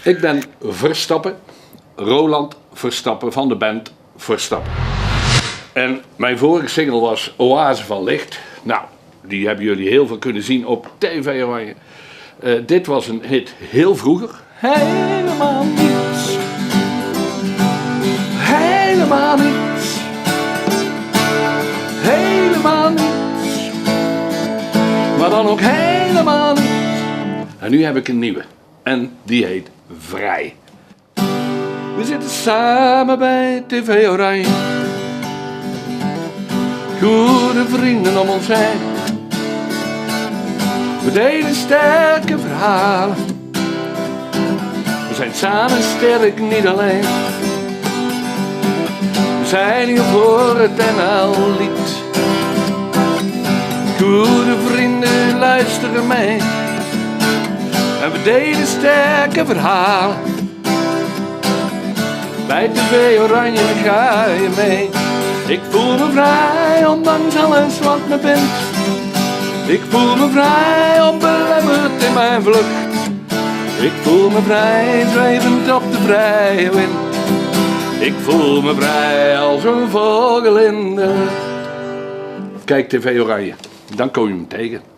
Ik ben Verstappen, Roland Verstappen van de band Verstappen. En mijn vorige single was Oase van Licht. Nou, die hebben jullie heel veel kunnen zien op TV Oranje. Dit was een hit heel vroeger. Helemaal niets. Helemaal niets. Helemaal niets. Maar dan ook helemaal niets. En nu heb ik een nieuwe. En die heet Vrij. We zitten samen bij TV Oranje. Goede vrienden om ons heen. We delen sterke verhalen. We zijn samen sterk, niet alleen. We zijn hier voor het NL-lied. Goede vrienden luisteren mee. En we delen sterke verhalen. Bij TV Oranje ga je mee. Ik voel me vrij, ondanks alles wat me bindt. Ik voel me vrij, onbelemmerd in mijn vlucht. Ik voel me vrij, zwevend op de vrije wind. Ik voel me vrij als een vogel in de lucht. Kijk TV Oranje, dan kom je me tegen.